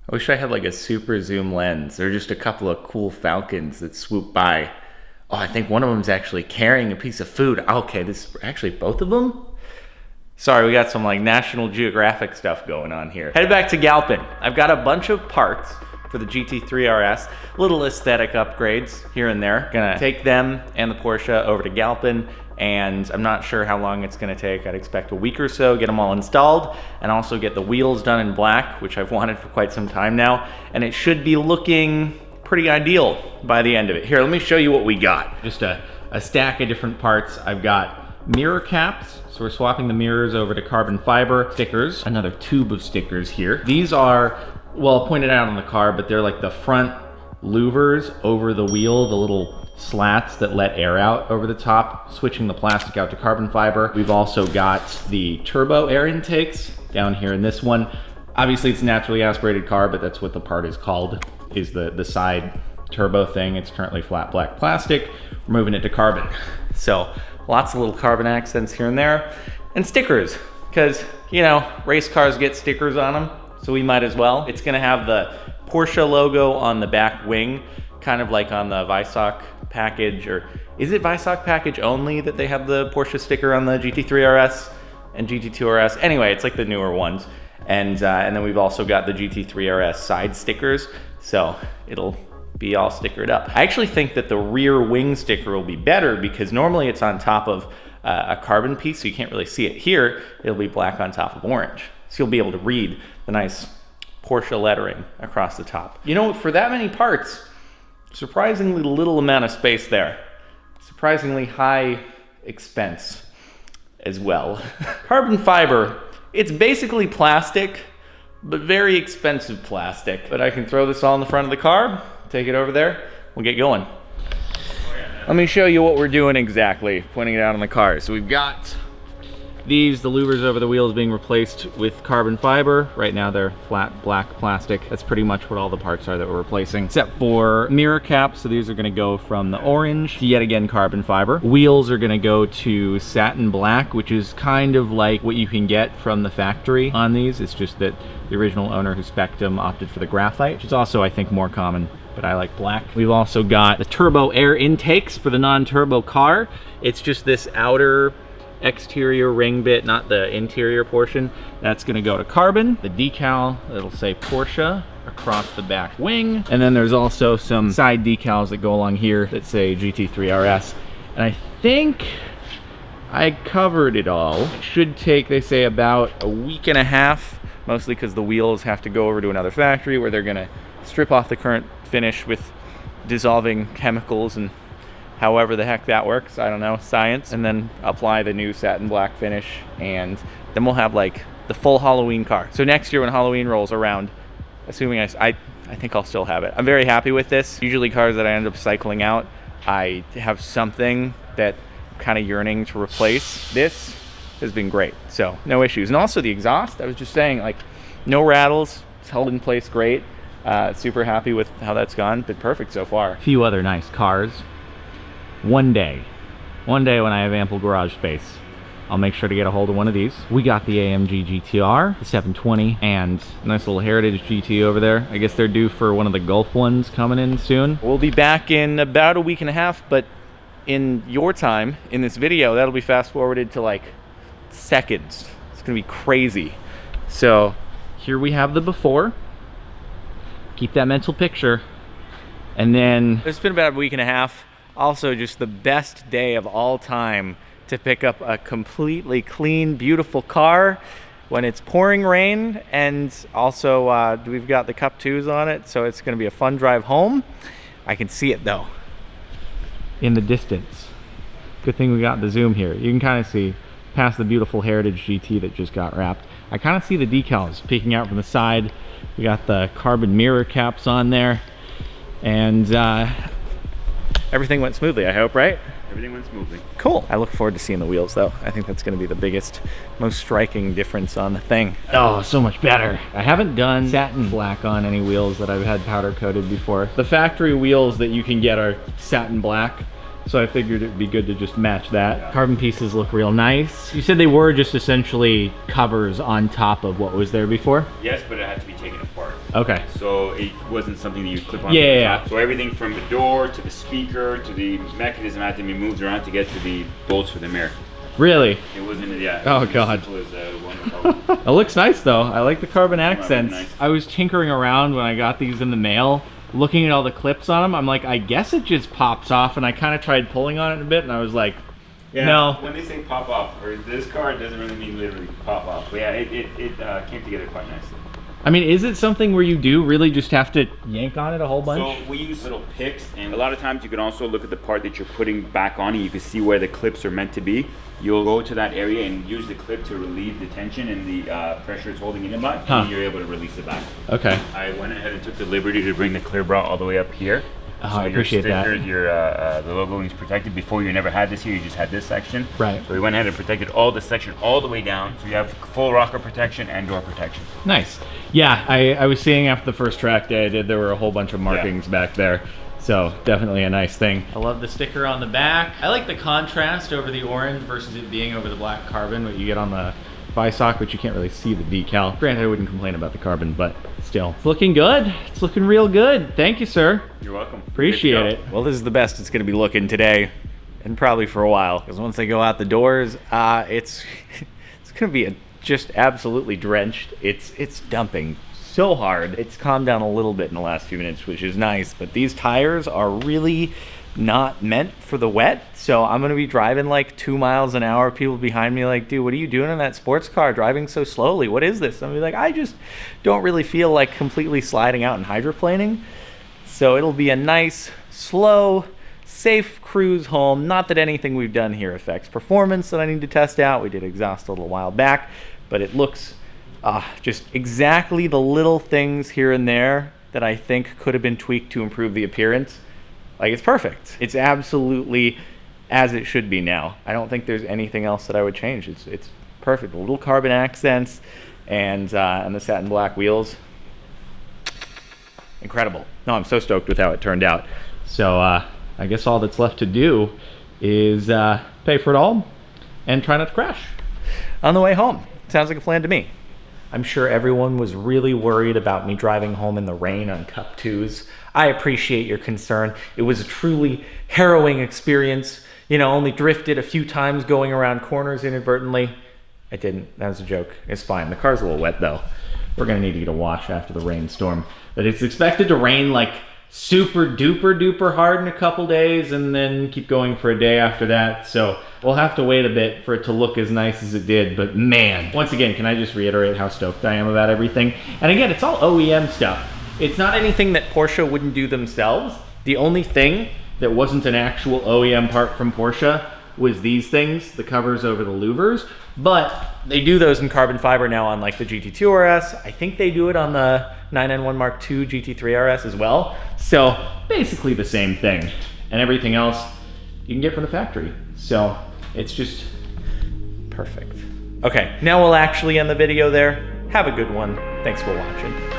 I wish I had like a super zoom lens or just a couple of cool falcons that swoop by. Oh, I think one of them is actually carrying a piece of food. Okay, this is actually both of them? Sorry, we got some like National Geographic stuff going on here. Headed back to Galpin. I've got a bunch of parts for the GT3 RS, little aesthetic upgrades here and there. Gonna take them and the Porsche over to Galpin, and I'm not sure how long it's gonna take. I'd expect a week or so, get them all installed, and also get the wheels done in black, which I've wanted for quite some time now, and it should be looking pretty ideal by the end of it. Here, let me show you what we got. Just a stack of different parts. I've got mirror caps, so we're swapping the mirrors over to carbon fiber. Stickers, another tube of stickers here. These are, well, pointed out on the car, but they're like the front louvers over the wheel, the little slats that let air out over the top, switching the plastic out to carbon fiber. We've also got the turbo air intakes down here in this one. Obviously it's a naturally aspirated car, but that's what the part is called, is the side turbo thing. It's currently flat black plastic. We're moving it to carbon. So lots of little carbon accents here and there, and stickers, because, you know, race cars get stickers on them, so we might as well. It's gonna have the Porsche logo on the back wing, kind of like on the Weissach package, or is it Weissach package only that they have the Porsche sticker on the GT3 RS and GT2 RS? Anyway, it's like the newer ones. And then we've also got the GT3 RS side stickers, so it'll be all stickered up. I actually think that the rear wing sticker will be better because normally it's on top of a carbon piece, so you can't really see it. Here, it'll be black on top of orange. So you'll be able to read the nice Porsche lettering across the top. You know, for that many parts, surprisingly little amount of space there. Surprisingly high expense as well. Carbon fiber, it's basically plastic, but very expensive plastic. But I can throw this all in the front of the car, take it over there, we'll get going. Let me show you what we're doing exactly, pointing it out on the car. So we've got these, the louvers over the wheels being replaced with carbon fiber. Right now they're flat black plastic. That's pretty much what all the parts are that we're replacing, except for mirror caps. So these are gonna go from the orange to yet again carbon fiber. Wheels are gonna go to satin black, which is kind of like what you can get from the factory on these. It's just that the original owner who spec'd them opted for the graphite, which is also, I think, more common, but I like black. We've also got the turbo air intakes for the non-turbo car. It's just this outer exterior ring bit, not the interior portion. That's gonna go to carbon. The decal, it'll say Porsche across the back wing. And then there's also some side decals that go along here that say GT3 RS. And I think I covered it all. It should take, they say, about a week and a half, mostly because the wheels have to go over to another factory where they're gonna strip off the current finish with dissolving chemicals and however the heck that works, I don't know, science, and then apply the new satin black finish, and then we'll have like the full Halloween car. So next year when Halloween rolls around, assuming I think I'll still have it. I'm very happy with this. Usually cars that I end up cycling out, I have something that I'm kind of yearning to replace. This has been great, so no issues. And also the exhaust, I was just saying, like, no rattles, it's held in place great. Super happy with how that's gone, been perfect so far. A few other nice cars. One day when I have ample garage space, I'll make sure to get a hold of one of these. We got the AMG GTR, the 720, and a nice little Heritage GT over there. I guess they're due for one of the Gulf ones coming in soon. We'll be back in about a week and a half, but in your time, in this video, that'll be fast forwarded to like seconds. It's gonna be crazy. So here we have the before. Keep that mental picture. And then it's been about a week and a half. Also, just the best day of all time to pick up a completely clean, beautiful car when it's pouring rain. And also, we've got the Cup 2s on it, so it's going to be a fun drive home. I can see it, though, in the distance. Good thing we got the zoom here. You can kind of see past the beautiful Heritage GT that just got wrapped. I kind of see the decals peeking out from the side. We got the carbon mirror caps on there. And everything went smoothly, I hope, right? Everything went smoothly. Cool. I look forward to seeing the wheels, though. I think that's going to be the biggest, most striking difference on the thing. Oh, so much better. I haven't done satin black on any wheels that I've had powder coated before. The factory wheels that you can get are satin black, so I figured it'd be good to just match that. Yeah. Carbon pieces look real nice. You said they were just essentially covers on top of what was there before? Yes, but it had to be taken apart. Okay. So it wasn't something that you clip on. Yeah. So everything from the door to the speaker to the mechanism had to be moved around to get to the bolts for the mirror. Really? It wasn't, yeah. Oh god. It looks nice though. I like the carbon accents. Nice. I was tinkering around when I got these in the mail, looking at all the clips on them. I'm like, I guess it just pops off, and I kind of tried pulling on it a bit, and I was like, yeah, no. When they say pop off, or this car, it doesn't really mean literally pop off. But yeah, it came together quite nicely. I mean, is it something where you do really just have to yank on it a whole bunch? So we use little picks, and a lot of times you can also look at the part that you're putting back on, and you can see where the clips are meant to be. You'll go to that area and use the clip to relieve the tension and the pressure it's holding in by, and you're able to release it back. Okay. I went ahead and took the liberty to bring the clear bra all the way up here. Oh, so I appreciate your stickers, that. Your the logo is protected. Before you never had this here, you just had this section. Right. So we went ahead and protected all the section all the way down. So you have full rocker protection and door protection. Nice. Yeah, I was seeing after the first track day I did, there were a whole bunch of markings back there. So definitely a nice thing. I love the sticker on the back. I like the contrast over the orange versus it being over the black carbon, what you get on the Visoc, but you can't really see the decal. Granted, I wouldn't complain about the carbon, but still. It's looking good. It's looking real good. Thank you, sir. You're welcome. Appreciate it. Well, this is the best it's gonna be looking today, and probably for a while, because once they go out the doors, it's gonna be just absolutely drenched. It's dumping so hard. It's calmed down a little bit in the last few minutes, which is nice, but these tires are really not meant for the wet. So I'm gonna be driving like 2 miles an hour. People behind me like, dude, what are you doing in that sports car driving so slowly? What is this? I'm gonna be like, I just don't really feel like completely sliding out and hydroplaning. So it'll be a nice, slow, safe cruise home. Not that anything we've done here affects performance that I need to test out. We did exhaust a little while back, but it looks just exactly the little things here and there that I think could have been tweaked to improve the appearance. Like, it's perfect. It's absolutely as it should be now. I don't think there's anything else that I would change. It's perfect. The little carbon accents and the satin black wheels. Incredible. No, I'm so stoked with how it turned out. So I guess all that's left to do is pay for it all and try not to crash on the way home. Sounds like a plan to me. I'm sure everyone was really worried about me driving home in the rain on Cup 2s. I appreciate your concern. It was a truly harrowing experience. You know, only drifted a few times going around corners inadvertently. I didn't. That was a joke. It's fine. The car's a little wet though. We're gonna need to get a wash after the rainstorm. But it's expected to rain like super duper hard in a couple days and then keep going for a day after that. So we'll have to wait a bit for it to look as nice as it did. But man, once again, can I just reiterate how stoked I am about everything? And again, it's all OEM stuff. It's not anything that Porsche wouldn't do themselves. The only thing that wasn't an actual OEM part from Porsche was these things, the covers over the louvers. But they do those in carbon fiber now on like the GT2 RS. I think they do it on the 991 Mark II GT3 RS as well. So basically the same thing. And everything else you can get from the factory. So it's just perfect. Okay, now we'll actually end the video there. Have a good one. Thanks for watching.